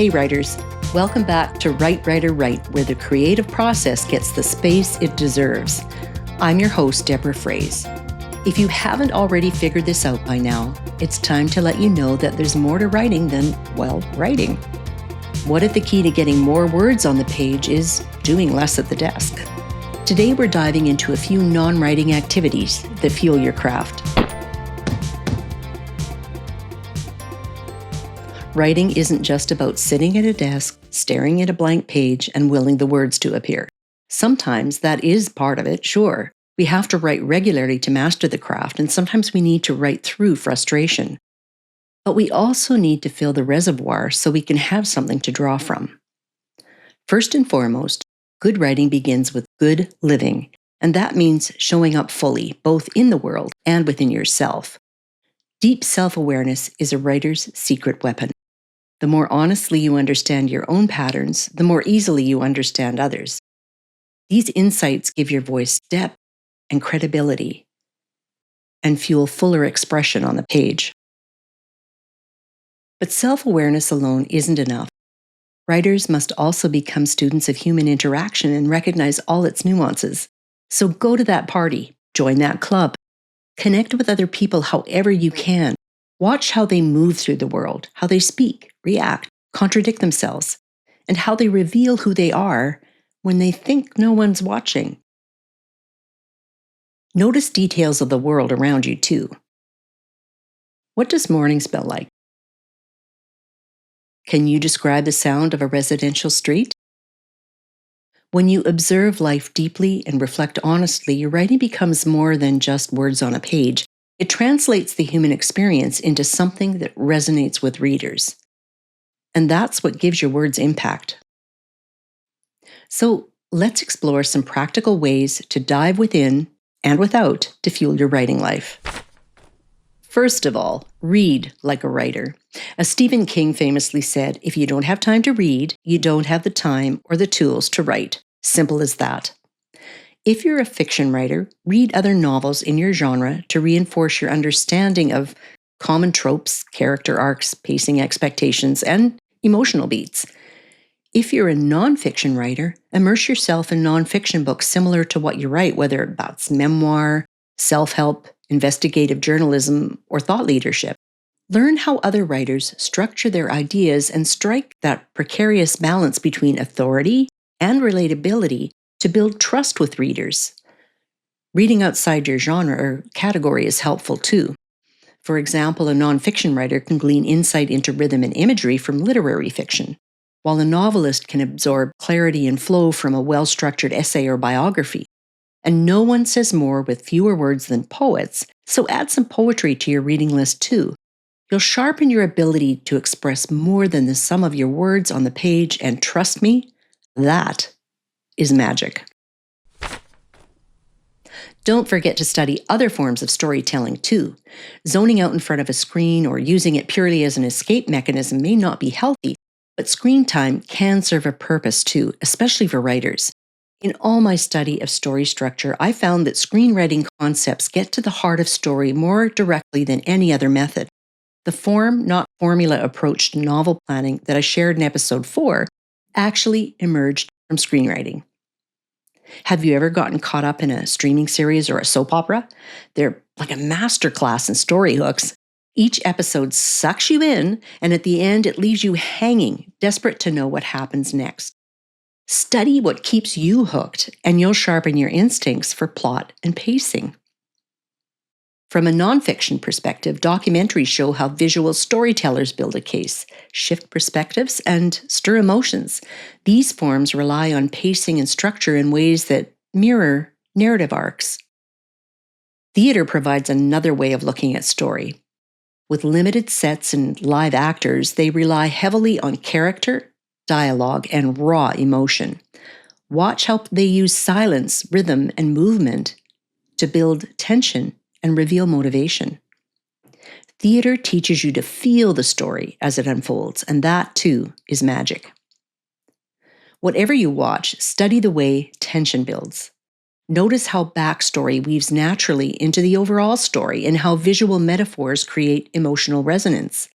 Hey writers, welcome back to Write, Writer, Write, where the creative process gets the space it deserves. I'm your host, Deborah Froese. If you haven't already figured this out by now, it's time to let you know that there's more to writing than, writing. What if the key to getting more words on the page is doing less at the desk? Today we're diving into a few non-writing activities that fuel your craft. Writing isn't just about sitting at a desk, staring at a blank page, and willing the words to appear. Sometimes that is part of it, sure. We have to write regularly to master the craft, and sometimes we need to write through frustration. But we also need to fill the reservoir so we can have something to draw from. First and foremost, good writing begins with good living, and that means showing up fully, both in the world and within yourself. Deep self-awareness is a writer's secret weapon. The more honestly you understand your own patterns, the more easily you understand others. These insights give your voice depth and credibility and fuel fuller expression on the page. But self-awareness alone isn't enough. Writers must also become students of human interaction and recognize all its nuances. So go to that party, join that club, connect with other people however you can. Watch how they move through the world, how they speak, react, contradict themselves, and how they reveal who they are when they think no one's watching. Notice details of the world around you too. What does morning smell like? Can you describe the sound of a residential street? When you observe life deeply and reflect honestly, your writing becomes more than just words on a page. It translates the human experience into something that resonates with readers. And that's what gives your words impact. So let's explore some practical ways to dive within and without to fuel your writing life. First of all, read like a writer. As Stephen King famously said, if you don't have time to read, you don't have the time or the tools to write. Simple as that. If you're a fiction writer, read other novels in your genre to reinforce your understanding of common tropes, character arcs, pacing expectations, and emotional beats. If you're a nonfiction writer, immerse yourself in nonfiction books similar to what you write, whether that's memoir, self-help, investigative journalism, or thought leadership. Learn how other writers structure their ideas and strike that precarious balance between authority and relatability to build trust with readers. Reading outside your genre or category is helpful too. For example, a nonfiction writer can glean insight into rhythm and imagery from literary fiction, while a novelist can absorb clarity and flow from a well-structured essay or biography. And no one says more with fewer words than poets, so add some poetry to your reading list too. You'll sharpen your ability to express more than the sum of your words on the page, and trust me, that is magic. Don't forget to study other forms of storytelling too. Zoning out in front of a screen or using it purely as an escape mechanism may not be healthy, but screen time can serve a purpose too, especially for writers. In all my study of story structure, I found that screenwriting concepts get to the heart of story more directly than any other method. The form, not formula approach to novel planning that I shared in episode 4 actually emerged from screenwriting. Have you ever gotten caught up in a streaming series or a soap opera? They're like a masterclass in story hooks. Each episode sucks you in, and at the end it leaves you hanging, desperate to know what happens next. Study what keeps you hooked, and you'll sharpen your instincts for plot and pacing. From a nonfiction perspective, documentaries show how visual storytellers build a case, shift perspectives, and stir emotions. These forms rely on pacing and structure in ways that mirror narrative arcs. Theater provides another way of looking at story. With limited sets and live actors, they rely heavily on character, dialogue, and raw emotion. Watch how they use silence, rhythm, and movement to build tension and reveal motivation. Theater teaches you to feel the story as it unfolds, and that too is magic. Whatever you watch, study the way tension builds. Notice how backstory weaves naturally into the overall story and how visual metaphors create emotional resonance.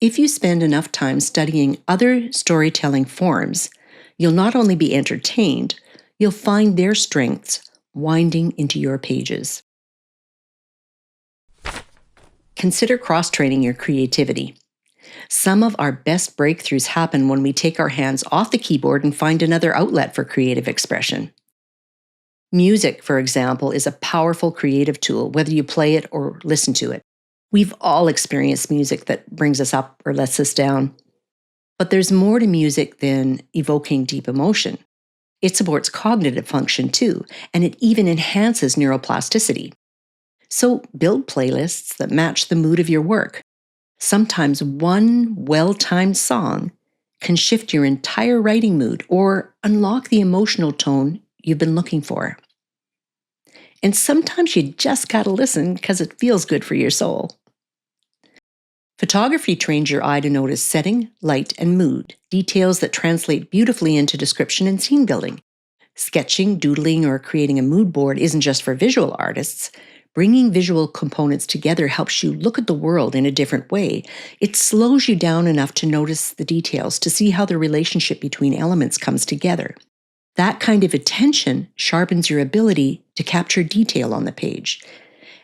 If you spend enough time studying other storytelling forms, you'll not only be entertained, you'll find their strengths winding into your pages. Consider cross-training your creativity. Some of our best breakthroughs happen when we take our hands off the keyboard and find another outlet for creative expression. Music, for example, is a powerful creative tool, whether you play it or listen to it. We've all experienced music that brings us up or lets us down. But there's more to music than evoking deep emotion. It supports cognitive function too, and it even enhances neuroplasticity. So build playlists that match the mood of your work. Sometimes one well-timed song can shift your entire writing mood or unlock the emotional tone you've been looking for. And sometimes you just gotta listen because it feels good for your soul. Photography trains your eye to notice setting, light, and mood, details that translate beautifully into description and scene building. Sketching, doodling, or creating a mood board isn't just for visual artists. Bringing visual components together helps you look at the world in a different way. It slows you down enough to notice the details, to see how the relationship between elements comes together. That kind of attention sharpens your ability to capture detail on the page.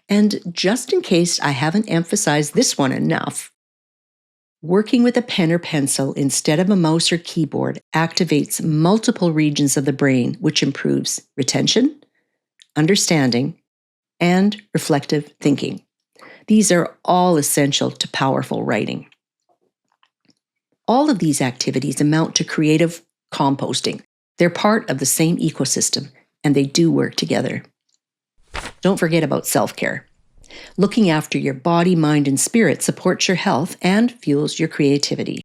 And just in case I haven't emphasized this one enough, working with a pen or pencil instead of a mouse or keyboard activates multiple regions of the brain, which improves retention, understanding, and reflective thinking. These are all essential to powerful writing. All of these activities amount to creative composting. They're part of the same ecosystem, and they do work together. Don't forget about self-care. Looking after your body, mind, and spirit supports your health and fuels your creativity.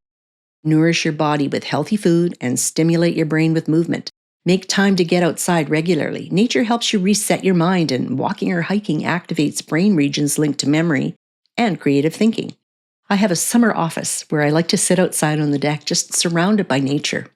Nourish your body with healthy food and stimulate your brain with movement. Make time to get outside regularly. Nature helps you reset your mind, and walking or hiking activates brain regions linked to memory and creative thinking. I have a summer office where I like to sit outside on the deck, just surrounded by nature.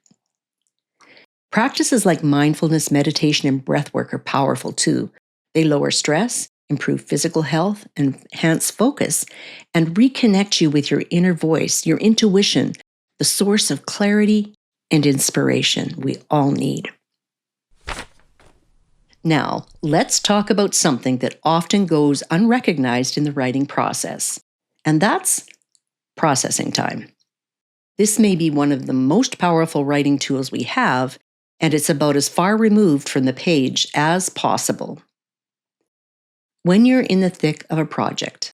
Practices like mindfulness, meditation, and breath work are powerful too. They lower stress, improve physical health, enhance focus, and reconnect you with your inner voice, your intuition, the source of clarity and inspiration we all need. Now, let's talk about something that often goes unrecognized in the writing process, and that's processing time. This may be one of the most powerful writing tools we have, and it's about as far removed from the page as possible. When you're in the thick of a project,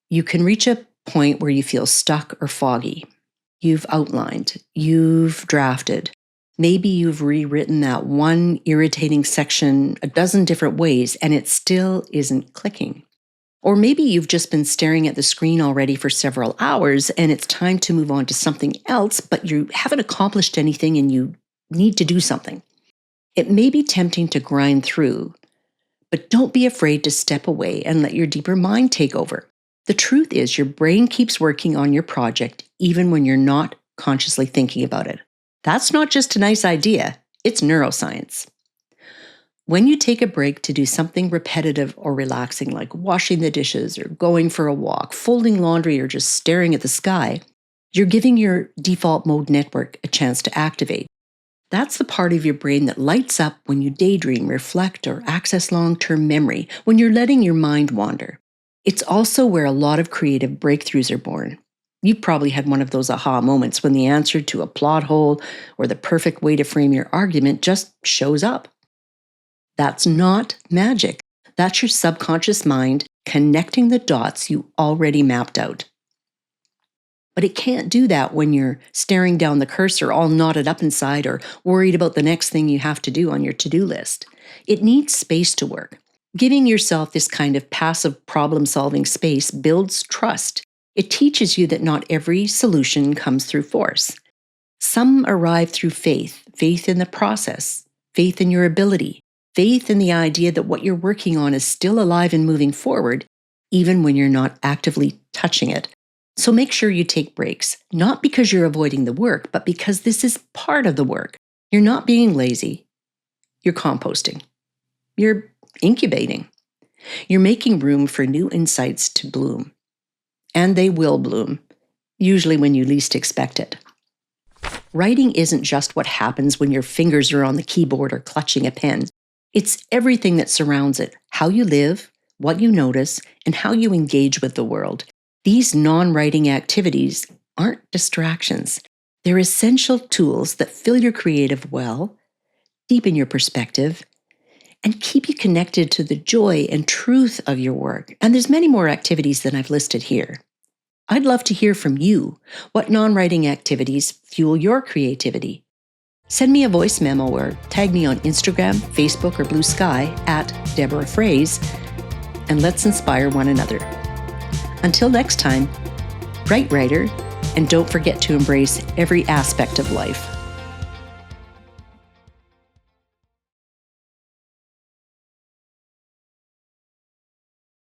you can reach a point where you feel stuck or foggy. You've outlined, you've drafted. Maybe you've rewritten that one irritating section a dozen different ways and it still isn't clicking. Or maybe you've just been staring at the screen already for several hours and it's time to move on to something else, but you haven't accomplished anything and you need to do something. It may be tempting to grind through, but don't be afraid to step away and let your deeper mind take over. The truth is, your brain keeps working on your project even when you're not consciously thinking about it. That's not just a nice idea, it's neuroscience. When you take a break to do something repetitive or relaxing, like washing the dishes or going for a walk, folding laundry, or just staring at the sky, you're giving your default mode network a chance to activate. That's the part of your brain that lights up when you daydream, reflect, or access long-term memory, when you're letting your mind wander. It's also where a lot of creative breakthroughs are born. You've probably had one of those aha moments when the answer to a plot hole or the perfect way to frame your argument just shows up. That's not magic. That's your subconscious mind connecting the dots you already mapped out. But it can't do that when you're staring down the cursor all knotted up inside or worried about the next thing you have to do on your to-do list. It needs space to work. Giving yourself this kind of passive problem-solving space builds trust. It teaches you that not every solution comes through force. Some arrive through faith, faith in the process, faith in your ability, faith in the idea that what you're working on is still alive and moving forward, even when you're not actively touching it. So make sure you take breaks, not because you're avoiding the work, but because this is part of the work. You're not being lazy. You're composting. You're incubating. You're making room for new insights to bloom. and they will bloom, usually when you least expect it. Writing isn't just what happens when your fingers are on the keyboard or clutching a pen. It's everything that surrounds it, how you live, what you notice, and how you engage with the world. These non-writing activities aren't distractions. They're essential tools that fill your creative well, deepen your perspective, and keep you connected to the joy and truth of your work. And there's many more activities than I've listed here. I'd love to hear from you. What non-writing activities fuel your creativity? Send me a voice memo or tag me on Instagram, Facebook, or Blue Sky at Deborah Froese, and let's inspire one another. Until next time, write, writer, and don't forget to embrace every aspect of life.